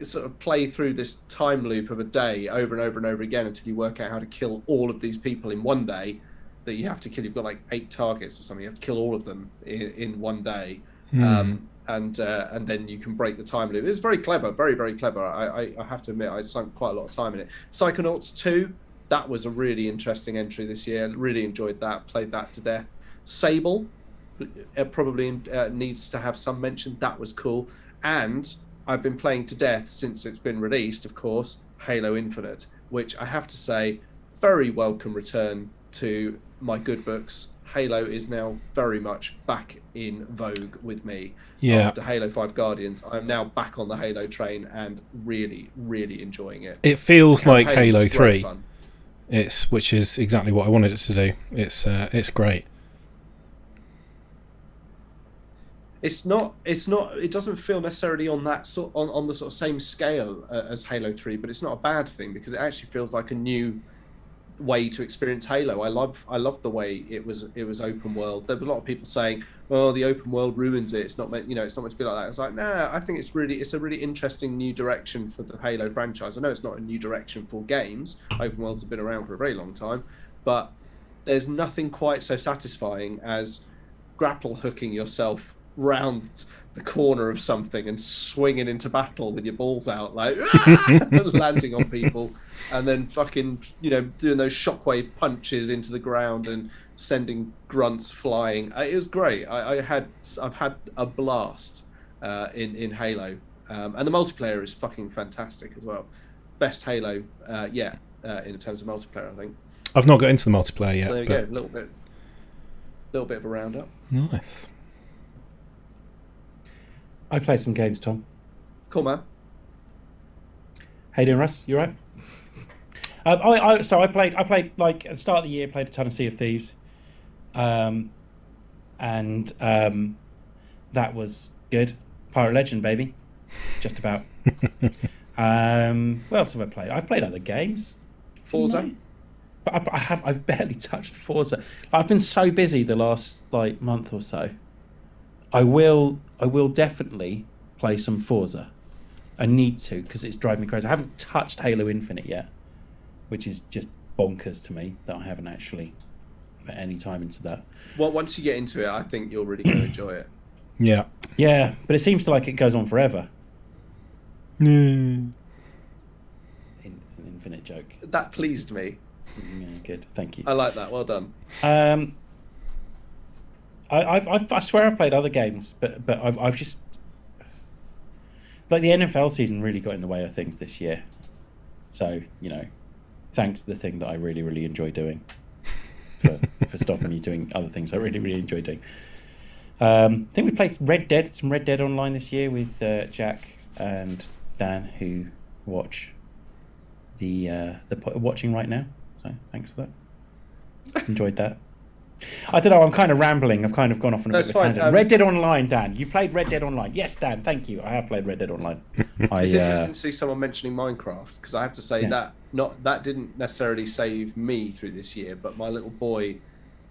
sort of play through this time loop of a day over and over and over again until you work out how to kill all of these people in one day that you have to kill. You've got like 8 targets or something. You have to kill all of them in one day. And then you can break the time loop. It's very clever, very, very clever. I have to admit, I sunk quite a lot of time in it. Psychonauts 2, that was a really interesting entry this year. Really enjoyed that, played that to death. Sable probably needs to have some mention. That was cool. And I've been playing to death since it's been released, of course, Halo Infinite, which I have to say, very welcome return to my good books. Halo is now very much back in vogue with me. Yeah. After Halo 5 Guardians, I'm now back on the Halo train and really, really enjoying it. It feels like Halo 3. Fun. Which is exactly what I wanted it to do. It's great. It's not. It doesn't feel necessarily on that on the sort of same scale as Halo 3, but it's not a bad thing because it actually feels like a new way to experience Halo. I love the way it was open world. There were a lot of people saying, "Oh, the open world ruins it. It's not meant, it's not meant to be like that." It's like, nah, I think it's a really interesting new direction for the Halo franchise. I know it's not a new direction for games. Open worlds have been around for a very long time, but there's nothing quite so satisfying as grapple hooking yourself round the corner of something and swinging into battle with your balls out, like landing on people, and then fucking doing those shockwave punches into the ground and sending grunts flying. It was great. I've had a blast in Halo, and the multiplayer is fucking fantastic as well. Best Halo in terms of multiplayer, I think. I've not got into the multiplayer yet. So there you go, a little bit of a roundup. Nice. I played some games, Tom. Cool, man. How you doing, Russ? You right? I played like at the start of the year. Played a ton of Sea of Thieves, and that was good. Pirate Legend, baby, just about. What else have I played? I've played other games. Forza. But I've barely touched Forza. I've been so busy the last like month or so. I will definitely play some Forza. I need to because it's driving me crazy. I haven't touched Halo Infinite yet, which is just bonkers to me that I haven't actually put any time into that. Well, once you get into it, I think you're really going to enjoy it. Yeah. Yeah, but it seems like it goes on forever. Mm. It's an infinite joke. That pleased me. Yeah, good. Thank you. I like that. Well done. I swear I've played other games, but I've just like the NFL season really got in the way of things this year. So thanks to the thing that I really really enjoy doing for stopping you doing other things I really really enjoy doing. I think we played some Red Dead Online this year with Jack and Dan, who watch the watching right now. So thanks for that. Enjoyed that. I don't know. I'm kind of rambling. I've kind of gone off on a bit of a tangent. Red Dead Online, Dan. You've played Red Dead Online. Yes, Dan. Thank you. I have played Red Dead Online. It's interesting to see someone mentioning Minecraft because I have to say Yeah. that didn't necessarily save me through this year, but my little boy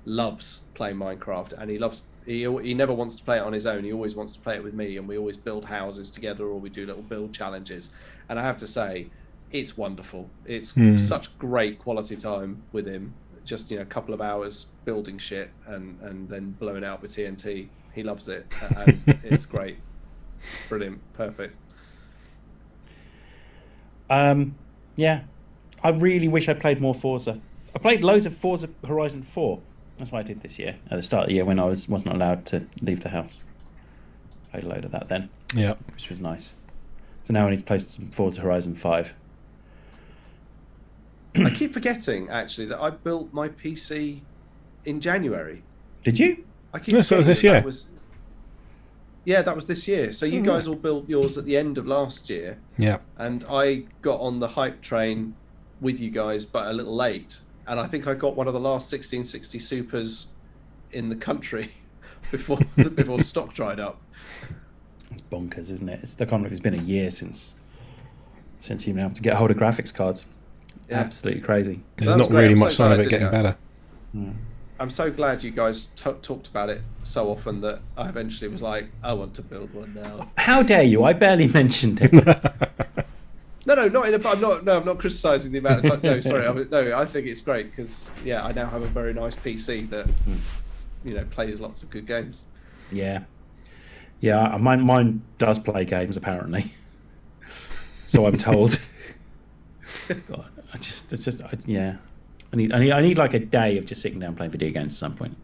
loves playing Minecraft and he never wants to play it on his own. He always wants to play it with me, and we always build houses together or we do little build challenges. And I have to say, it's wonderful. It's such great quality time with him. Just a couple of hours building shit and then blowing out with TNT. He loves it, and it's great. It's brilliant, perfect. Yeah, I really wish I played more Forza. I played loads of Forza Horizon 4. That's what I did this year at the start of the year when I wasn't allowed to leave the house. Played a load of that then, Yeah. which was nice. So now I need to play some Forza Horizon 5. I keep forgetting actually that I built my PC in January. Did you? I keep No, so it was this forgetting year. Yeah, that was this year. So you guys all built yours at the end of last year, Yeah. and I got on the hype train with you guys, but a little late. And I think I got one of the last 1660 Supers in the country before stock dried up. It's bonkers, isn't it? I can't believe it's been a year since you've been able to get hold of graphics cards. Yeah. Absolutely crazy. There's That was not great. really I'm so much sign glad of I it did getting that. better. I'm so glad you guys talked about it so often that I eventually was like, I want to build one now. How dare you? I barely mentioned it. No, not in a. I'm not criticising the amount of time. No, sorry. I think it's great because I now have a very nice PC that plays lots of good games. Yeah. Mine does play games apparently. So I'm told. God, I need like a day of just sitting down playing video games at some point.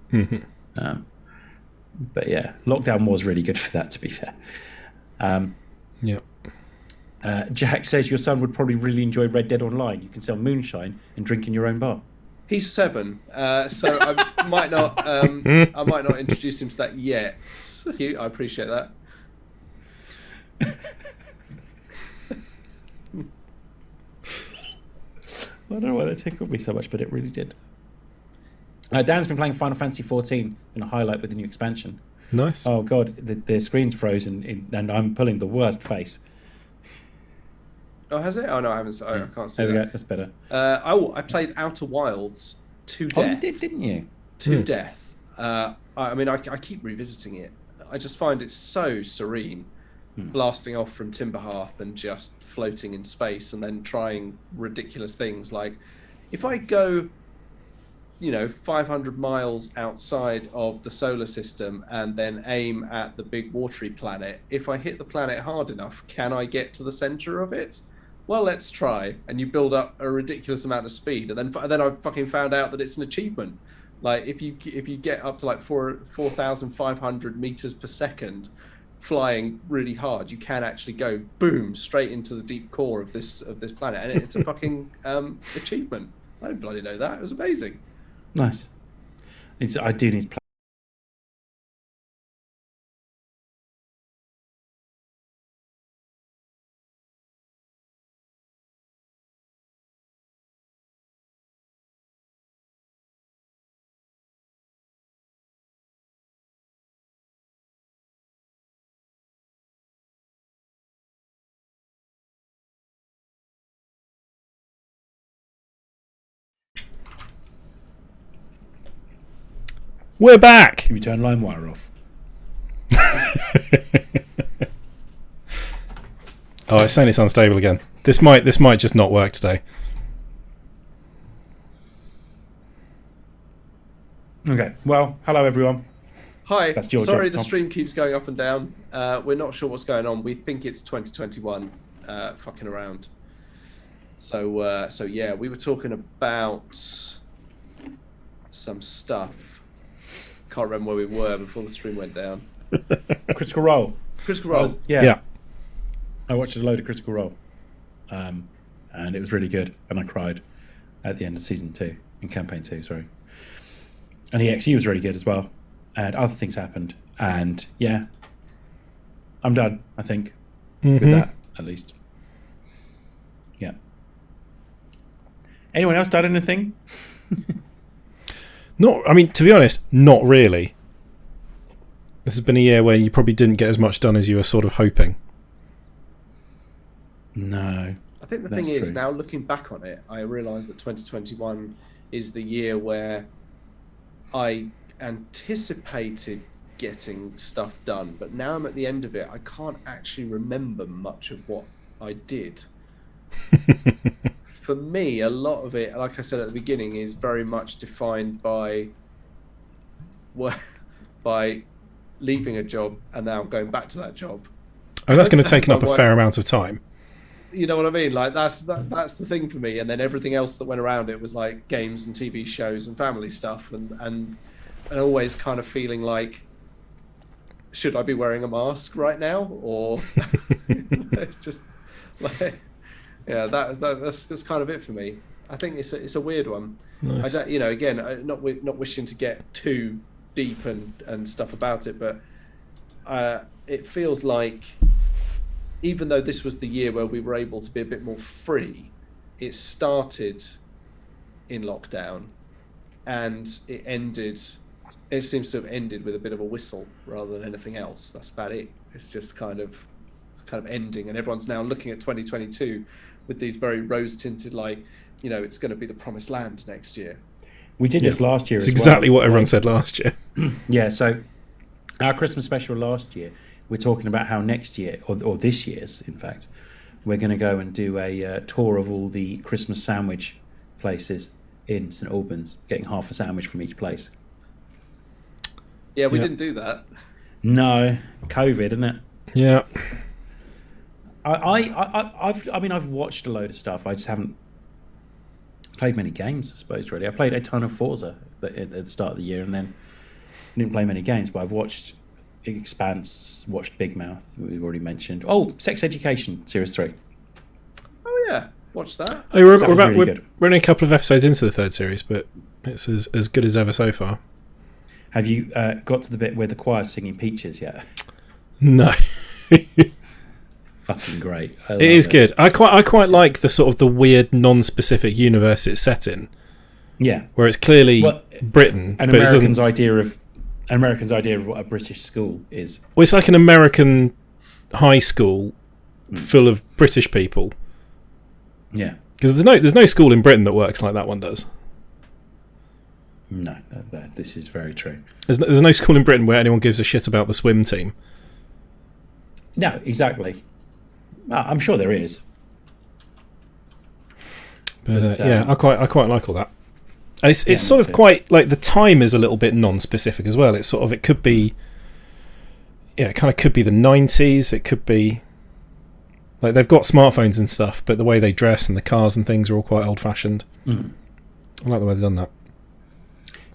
But yeah, lockdown was really good for that, to be fair. Yeah. Jack says your son would probably really enjoy Red Dead Online. You can sell moonshine and drink in your own bar. He's 7, so I might not introduce him to that yet. I appreciate that. I don't know why that tickled me so much, but it really did. Dan's been playing Final Fantasy XIV in a highlight with the new expansion. Nice. Oh god, the screen's frozen and I'm pulling the worst face. Oh, has it? Oh no, I haven't. I can't see There we that. go. That's better. I played Outer Wilds to death. Oh, you did, didn't you? To death. I keep revisiting it. I just find it so serene, blasting off from Timberhearth and just floating in space, and then trying ridiculous things like, if I go, 500 miles outside of the solar system and then aim at the big watery planet, if I hit the planet hard enough, can I get to the center of it? Well, let's try. And you build up a ridiculous amount of speed, and then I fucking found out that it's an achievement. Like if you get up to like 4,500 meters per second, flying really hard, you can actually go boom straight into the deep core of this planet, and it's a fucking achievement. I didn't bloody know that. It was amazing. Nice. I do need to play. We're back. Can you turn LimeWire off? Oh, it's saying it's unstable again. This might just not work today. Okay. Well, hello everyone. Hi. That's your Sorry, job, the Tom. stream keeps going up and down. We're not sure what's going on. We think it's 2021 fucking around. So yeah, we were talking about some stuff. Can't remember where we were before the stream went down. Critical Role. Critical Role. Yeah. I watched a load of Critical Role, and it was really good. And I cried at the end of season 2, in campaign 2. Sorry. And EXE was really good as well, and other things happened. And yeah, I'm done. I think with that at least. Yeah. Anyone else done anything? I mean, to be honest, not really. This has been a year where you probably didn't get as much done as you were sort of hoping. No. I think the That's thing is, true. now looking back on it, I realise that 2021 is the year where I anticipated getting stuff done, but now I'm at the end of it, I can't actually remember much of what I did. For me, a lot of it, like I said at the beginning, is very much defined by leaving a job and now going back to that job. And that's going to take up My a wife- fair amount of time. You know what I mean? Like that's the thing for me. And then everything else that went around it was like games and TV shows and family stuff, and always kind of feeling like, should I be wearing a mask right now, or just like, yeah, that's kind of it for me. I think it's a weird one. Nice. I don't, again, not wishing to get too deep and stuff about it, but it feels like, even though this was the year where we were able to be a bit more free, it started in lockdown and it seems to have ended with a bit of a whistle rather than anything else. That's about it. It's just kind of ending, and everyone's now looking at 2022 with these very rose-tinted, like, it's going to be the promised land next year. We did this last year It's as exactly well. what everyone said last year. Yeah, so our Christmas special last year, we're talking about how next year, or this year's, in fact, we're going to go and do a tour of all the Christmas sandwich places in St Albans, getting half a sandwich from each place. Yeah, we Yeah. didn't do that. No, COVID, isn't it? Yeah. I've watched a load of stuff. I just haven't played many games, I suppose, really. I played a ton of Forza at the start of the year, and then didn't play many games, but I've watched Expanse, watched Big Mouth, we've already mentioned. Oh, Sex Education, Series 3. Oh yeah, watch that. Oh, we're That was really good. only a couple of episodes into the third series, but it's as good as ever so far. Have you got to the bit where the choir's singing Peaches yet? No. Fucking great. It is good. I quite like the sort of the weird non-specific universe it's set in, Yeah. where it's clearly Well, Britain, An but it American's doesn't. idea of what a British school is. Well, it's like an American high school full of British people, Yeah. because there's no school in Britain that works like that one does. No, this is very true. There's no school in Britain where anyone gives a shit about the swim team. No, exactly. I'm sure there is. But yeah, I quite like all that. And it's Yeah, sort me of too. quite like the time is a little bit non-specific as well. It's sort of it could be, yeah, it kind of could be the 90s. It could be like they've got smartphones and stuff, but the way they dress and the cars and things are all quite old-fashioned. Mm. I like the way they've done that.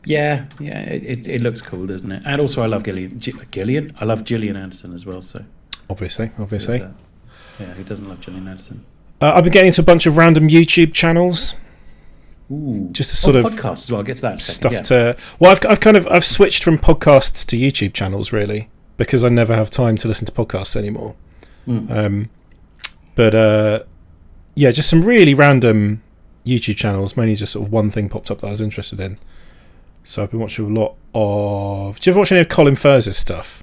Yeah, it looks cool, doesn't it? And also, I love Gillian. I love Gillian Anderson as well. So, Obviously. yeah, who doesn't love Gillian Anderson? I've been getting into a bunch of random YouTube channels, Ooh, just to sort of podcasts as well. I'll get to that in a second. stuff to. Well, I've switched from podcasts to YouTube channels really because I never have time to listen to podcasts anymore. But yeah, just some really random YouTube channels. Mainly just sort of one thing popped up that I was interested in. So I've been watching a lot of. Do you ever watch any of Colin Firth's stuff?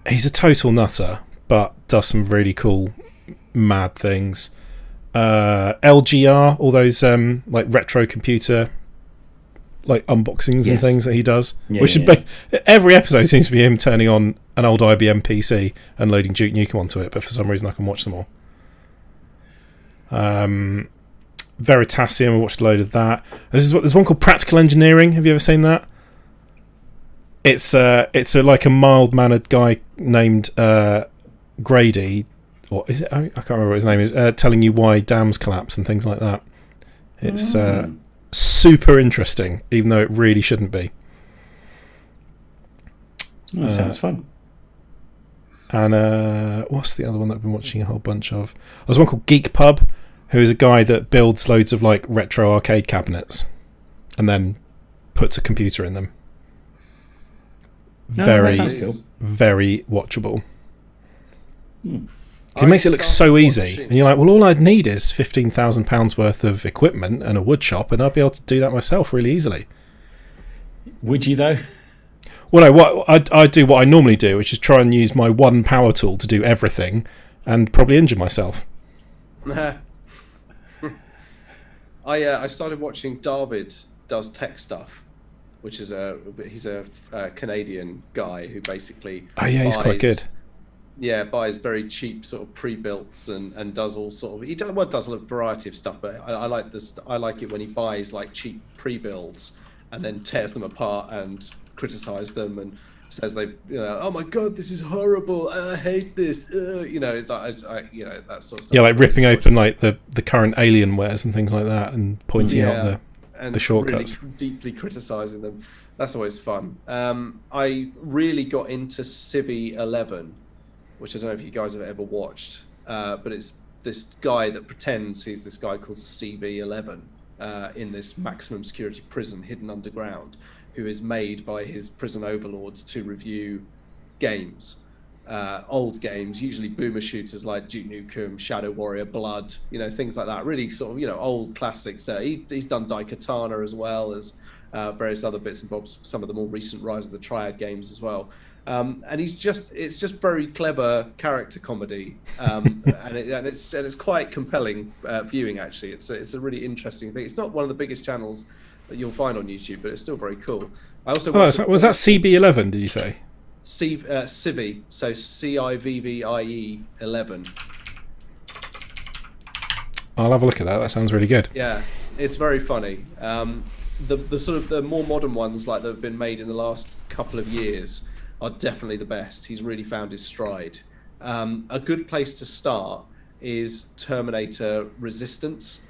He's a total nutter, but does some really cool, mad things. LGR, all those like retro computer like unboxings and Yes. things that he does. Yeah, which yeah, is every episode seems to be him turning on an old IBM PC and loading Duke Nukem onto it. But for some reason, I can watch them all. Veritasium, I watched a load of that. There's one called Practical Engineering. Have you ever seen that? It's like a mild mannered guy named Grady, or is it? I can't remember what his name is. Telling you why dams collapse and things like that. It's super interesting, even though it really shouldn't be. Oh, sounds fun. And what's the other one that I've been watching a whole bunch of? There's one called Geek Pub, who is a guy that builds loads of like retro arcade cabinets and then puts a computer in them. No, Very, that sounds cool. very watchable. Hmm. It makes it look so started easy, watching- and you're like, well, all I'd need is £15,000 worth of equipment and a wood shop, and I'd be able to do that myself really easily. Would you though? Well, no, what I do what I normally do, which is try and use my one power tool to do everything, and probably injure myself. I started watching David Does Tech Stuff, which is he's a Canadian guy who basically Oh yeah, he's quite good. Yeah, buys very cheap sort of pre-builts and does all sort of does a variety of stuff, but I like this. I like it when he buys like cheap pre-builds and then tears them apart and criticizes them and says oh my god, this is horrible, I hate this, it's like that sort of stuff. Yeah, like ripping open like the current Alienwares and things like that, and pointing out and the shortcuts. really deeply criticizing them. That's always fun. I really got into Civi 11, which I don't know if you guys have ever watched, but it's this guy that pretends he's this guy called CV11 in this maximum security prison hidden underground, who is made by his prison overlords to review games, old games, usually boomer shooters like Duke Nukem, Shadow Warrior, Blood, things like that. Really sort of old classics. He's done Daikatana as well as various other bits and bobs. Some of the more recent Rise of the Triad games as well. And it's just very clever character comedy, and it's quite compelling viewing. Actually, it's a really interesting thing. It's not one of the biggest channels that you'll find on YouTube, but it's still very cool. I also was that CB11? Did you say? Civi, so CIVVIE 11. I'll have a look at that. That sounds really good. Yeah, it's very funny. The sort of the more modern ones, like that have been made in the last couple of years, are definitely the best. He's really found his stride. A good place to start is Terminator Resistance.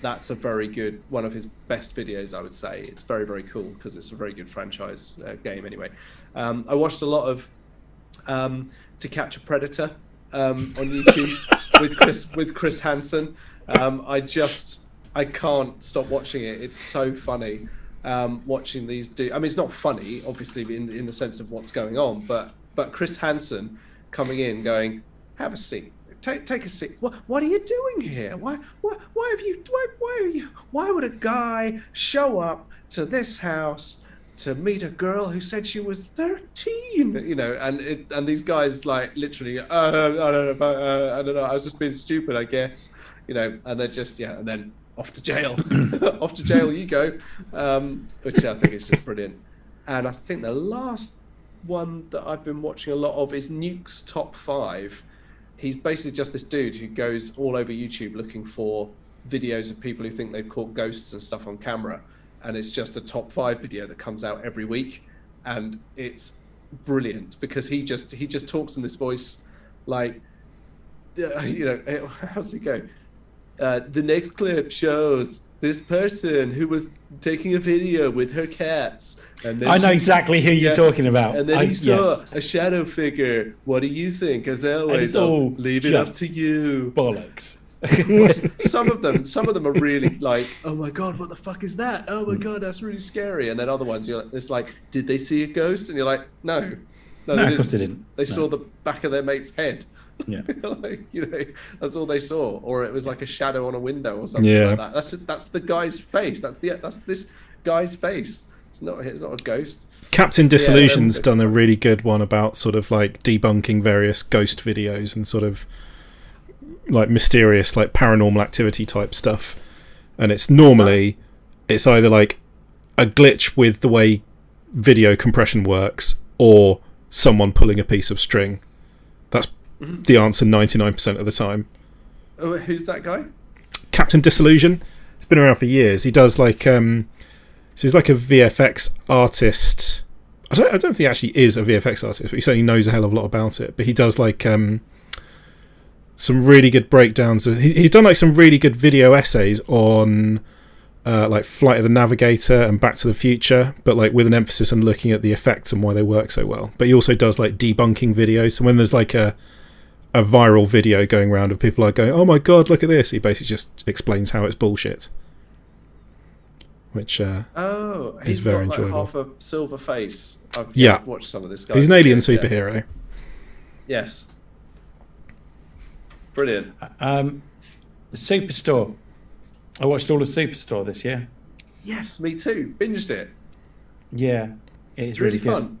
That's a very good, one of his best videos, I would say. It's very, very cool because it's a very good franchise game anyway. I watched a lot of To Catch a Predator on YouTube with Chris Hansen. I can't stop watching it. It's so funny watching these do. I mean, it's not funny, obviously, in the sense of what's going on, but Chris Hansen coming in, going, "Have a seat. Take a seat. What are you doing here? Why would a guy show up to this house to meet a girl who said she was 13?" And these guys like literally, I don't know. I was just being stupid, I guess. And they're just and then off to jail. Off to jail you go. Which I think is just brilliant. And I think the last one that I've been watching a lot of is Nuke's Top 5. He's basically just this dude who goes all over YouTube looking for videos of people who think they've caught ghosts and stuff on camera. And it's just a top 5 video that comes out every week. And it's brilliant because he just talks in this voice like, how's it go? The next clip shows this person who was taking a video with her cats. And then I know exactly who you're talking about. And then he saw yes. a shadow figure. What do you think? As always, it's all leave it up just to you. bollocks. Some of them are really like, oh my god, what the fuck is that? Oh my god, that's really scary. And then other ones, it's like, did they see a ghost? And you're like, no, of course they didn't. They No. saw the back of their mate's head. Yeah. Like, that's all they saw, or it was like a shadow on a window or something Yeah. like that. That's the guy's face. That's this guy's face. It's not a ghost. Captain Disillusion's Yeah, done a really good one about sort of like debunking various ghost videos and sort of like mysterious, like paranormal activity type stuff. And it's normally it's either like a glitch with the way video compression works, or someone pulling a piece of string. That's the answer 99% of the time. Oh, who's that guy? Captain Disillusion. He's been around for years. He does like so he's like a VFX artist. I don't think he actually is a VFX artist, but he certainly knows a hell of a lot about it. But he does like some really good breakdowns. He's done like some really good video essays on like Flight of the Navigator and Back to the Future, but like with an emphasis on looking at the effects and why they work so well. But he also does like debunking videos. So when there's like a viral video going around of people like going, "Oh my god, look at this," he basically just explains how it's bullshit. Which he's very got, like, enjoyable. half a silver face. I've watched some of this guy. He's an alien videos, yeah. superhero. Yes. Brilliant. Superstore. I watched all of Superstore this year. Yes, me too. Binged it. Yeah, it is It's really good. fun.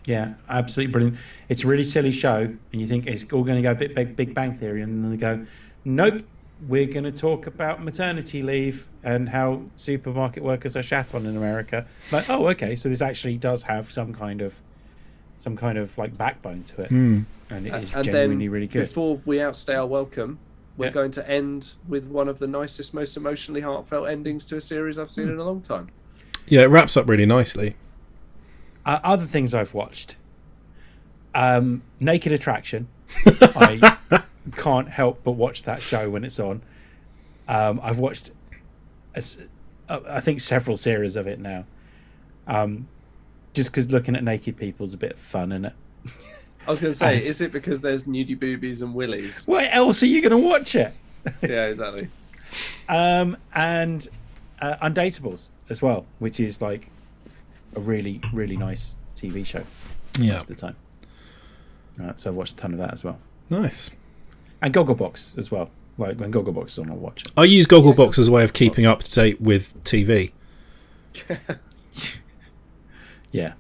Yeah, absolutely brilliant. It's a really silly show, and you think it's all going to go a bit Big Bang Theory, and then they go, nope, we're going to talk about maternity leave and how supermarket workers are shat on in America. Like, oh, okay, so this actually does have some kind of like backbone to it, and it is genuinely then, really good. Before we outstay our welcome, we're Yeah. going to end with one of the nicest, most emotionally heartfelt endings to a series I've seen in a long time. Yeah, it wraps up really nicely. Other things I've watched, Naked Attraction. I can't help but watch that show when it's on. I've watched, I think, several series of it now. Just because looking at naked people is a bit of fun, isn't it? I was going to say, is it because there's nudie boobies and willies? Why else are you going to watch it? Yeah, exactly. And Undateables as well, which is like a really, really nice TV show Yeah, most of the time. So I've watched a ton of that as well. nice. And Gogglebox as well. Like when Gogglebox is on, I'll watch it. I use Gogglebox as a way of keeping up to date with TV, Yeah.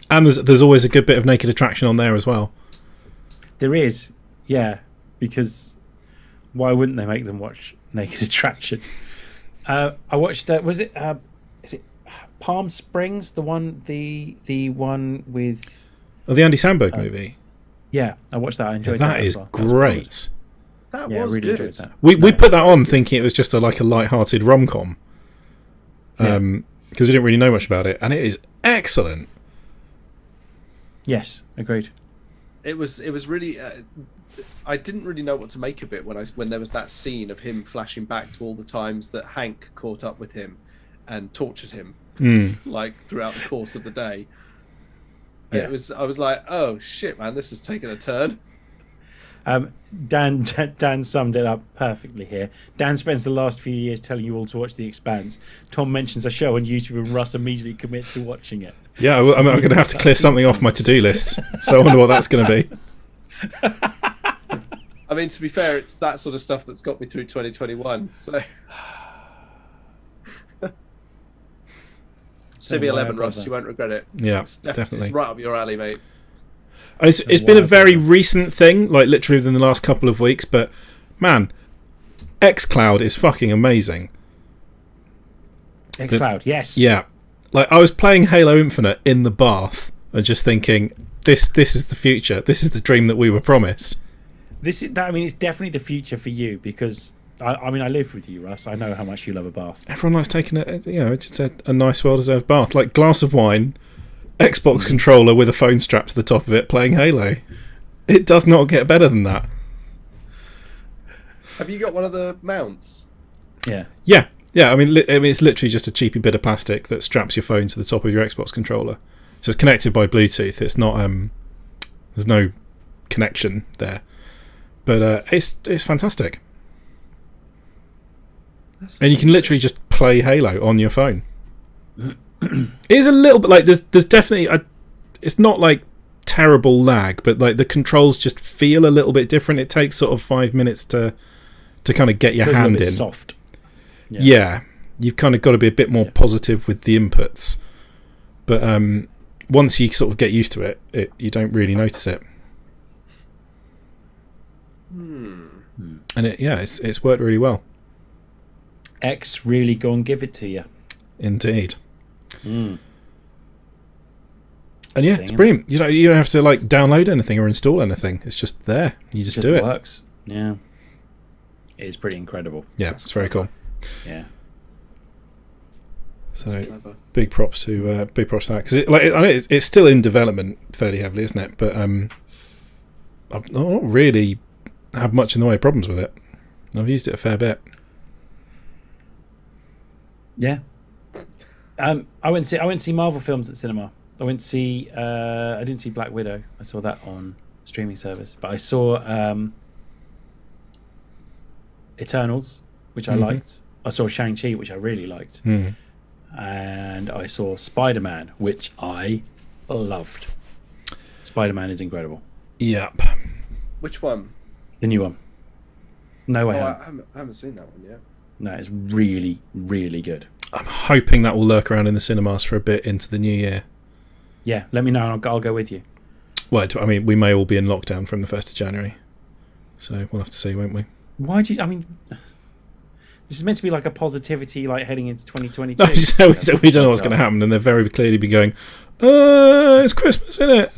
and there's always a good bit of Naked Attraction on there as well. There is, yeah, because why wouldn't they make them watch Naked Attraction? I watched. Was it? Is it Palm Springs? The one with? Oh, the Andy Samberg movie. Yeah, I watched that. I enjoyed That as is well. That was great. That Yeah, I was really good. enjoyed that. We put that on thinking it was just a light-hearted rom-com, because we didn't really know much about it, and it is excellent. Yes, agreed. It was really. I didn't really know what to make of it when there was that scene of him flashing back to all the times that Hank caught up with him and tortured him, like throughout the course of the day. Yeah. I was like, oh shit, man, this has taken a turn. Dan summed it up perfectly here. Dan spends the last few years telling you all to watch The Expanse. Tom mentions a show on YouTube and Russ immediately commits to watching it. Yeah, I'm going to have to clear something off my to-do list, so I wonder what that's going to be. I mean, to be fair, it's that sort of stuff that's got me through 2021. So, Civi 11, Russ, you won't regret it. Yeah, It's definitely. It's right up your alley, mate. And it's been a very recent thing, like literally within the last couple of weeks, but man, xCloud is fucking amazing. xCloud, yes. Yeah. Like, I was playing Halo Infinite in the bath and just thinking, this is the future. This is the dream that we were promised. I mean, it's definitely the future for you because I live with you, Russ. I know how much you love a bath. Everyone likes taking just a nice, well-deserved bath. Like, glass of wine, Xbox controller with a phone strapped to the top of it, playing Halo. It does not get better than that. Have you got one of the mounts? Yeah. Yeah. I mean, it's literally just a cheapy bit of plastic that straps your phone to the top of your Xbox controller. So it's connected by Bluetooth. It's not. There's no connection there, but it's fantastic. And you can literally just play Halo on your phone. It is a little bit like there's definitely it's not like terrible lag, but like the controls just feel a little bit different. It takes sort of 5 minutes to kind of get your Feels a hand little bit in. soft. Yeah, you've kind of got to be a bit more positive with the inputs, but once you sort of get used to it, you don't really notice it. And it's worked really well. X really go and give it to you. Indeed. Mm. And yeah, Thing, it's innit? brilliant. You don't have to like download anything or install anything. It's just there. You just do it. Works. Yeah. It is pretty incredible. Yeah, That's it's very cool. Yeah. So That's clever. big props to that, because I know it's still in development fairly heavily, isn't it? But I've not really had much in the way of problems with it. I've used it a fair bit. Yeah. I went to see Marvel films at cinema. I went to see. I didn't see Black Widow. I saw that on streaming service, but I saw Eternals, which I liked. I saw Shang-Chi, which I really liked, and I saw Spider-Man, which I loved. Spider-Man is incredible. Yep. Which one? The new one. No Way Oh, Home. I haven't seen that one yet. No, it's really, really good. I'm hoping that will lurk around in the cinemas for a bit into the new year. Yeah, let me know and I'll go with you. Well, I mean, we may all be in lockdown from the 1st of January. So we'll have to see, won't we? Why do you... I mean... This is meant to be like a positivity, like heading into 2022. No, we don't know what's going to happen, and they'll very clearly be going, it's Christmas, isn't it?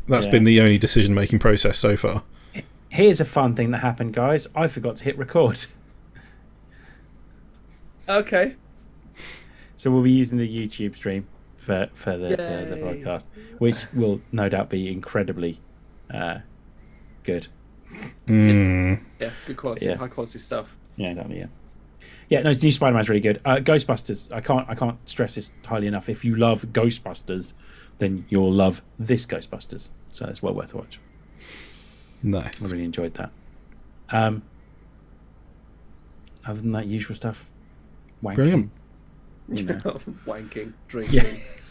That's been the only decision-making process so far. Here's a fun thing that happened, guys. I forgot to hit record. Okay. So we'll be using the YouTube stream for the podcast, which will no doubt be incredibly good. Mm. Yeah, good quality, Yeah. high quality stuff. Yeah, exactly. Yeah. Yeah, no, new Spider-Man's really good. Ghostbusters, I can't stress this highly enough. If you love Ghostbusters, then you'll love this Ghostbusters. So it's well worth a watch. I Nice. really enjoyed that. Other than that usual stuff, wanking, Brilliant. you know. Wanking, drinking.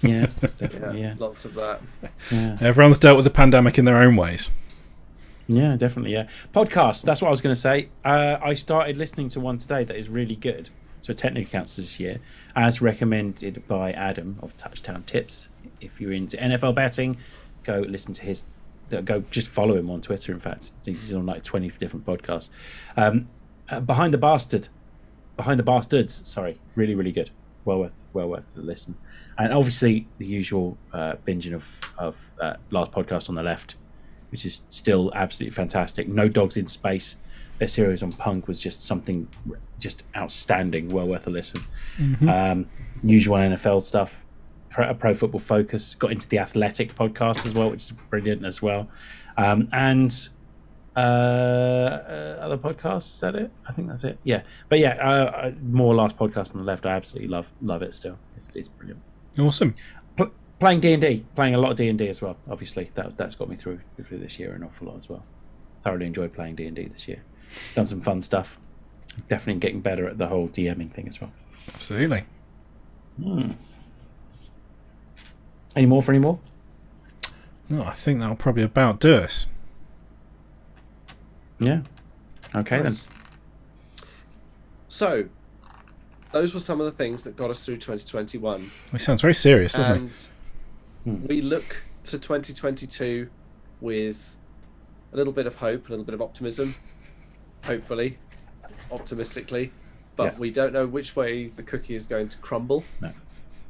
Yeah, definitely. Yeah, Lots of that. yeah, Everyone's dealt with the pandemic in their own ways. yeah, definitely. Yeah, podcasts. That's what I was going to say. I started listening to one today that is really good. So it technically counts this year, as recommended by Adam of Touchdown Tips. If you're into NFL betting, go listen to his. Go just follow him on Twitter. In fact, he's on like 20 different podcasts. Behind the Bastards. Sorry, really, really good. Well worth the listen. And obviously the usual binging of Last Podcast on the Left, which is still absolutely fantastic. No Dogs in Space. Their series on punk was just something just outstanding. Well worth a listen. Usual NFL stuff. Pro Football Focus got into the Athletic podcast as well, which is brilliant as well. And other podcasts, is that it? I think that's it. Yeah, but yeah, more Last Podcast on the Left. I absolutely love it still. It's brilliant. Awesome. Playing D&D, playing a lot of D&D as well. Obviously, that's got me through this year an awful lot as well. Thoroughly enjoyed playing D&D this year. Done some fun stuff. Definitely getting better at the whole DMing thing as well. Absolutely. Any more? No, I think that'll probably about do us. Yeah. Okay Nice. So, those were some of the things that got us through 2021. It sounds very serious, doesn't it? And we look to 2022 with a little bit of hope, a little bit of optimism, hopefully, optimistically. But Yeah. we don't know which way the cookie is going to crumble. No.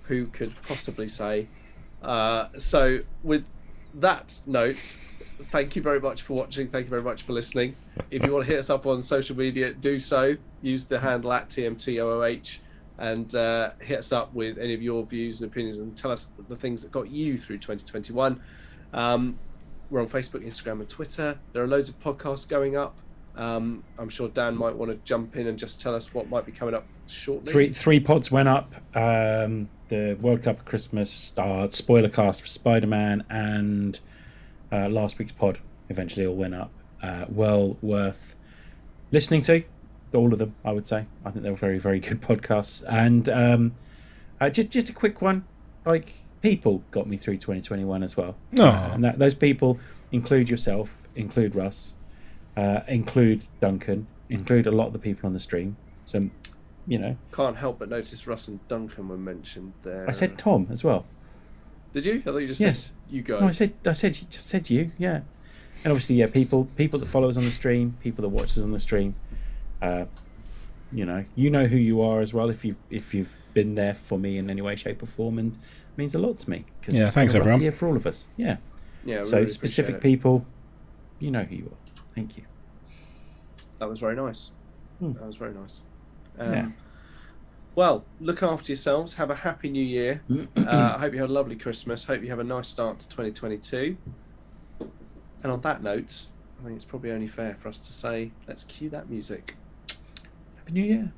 Who could possibly say? So, with that note, thank you very much for watching. Thank you very much for listening. If you want to hit us up on social media, do so. Use the handle at TMTOOH and hit us up with any of your views and opinions and tell us the things that got you through 2021. We're on Facebook, Instagram, and Twitter. There are loads of podcasts going up. I'm sure Dan might want to jump in and just tell us what might be coming up shortly. Three pods went up. The World Cup at Christmas, spoiler cast for Spider-Man, and last week's pod eventually all went up. Well worth listening to, all of them, I would say. I think they were very, very good podcasts. And just a quick one, like people got me through 2021 as well. And those people include yourself, include Russ, include Duncan, include a lot of the people on the stream. So, you know, Can't help but notice Russ and Duncan were mentioned there. I said Tom as well. Did you? I thought you just Yes. said you guys. No, I said you, yeah. And obviously, yeah, people that follow us on the stream, people that watch us on the stream. you know who you are as well if you've been there for me in any way, shape, or form, and it means a lot to me. Cause Yeah, it's thanks, been a rough everyone. year for all of us. Yeah. Yeah. So really specific appreciate it. people, you know who you are. Thank you. That was very nice. Hmm. That was very nice. Yeah. Well, look after yourselves. Have a happy new year. I hope you had a lovely Christmas. Hope you have a nice start to 2022. And on that note, I think it's probably only fair for us to say, let's cue that music. Happy New Year.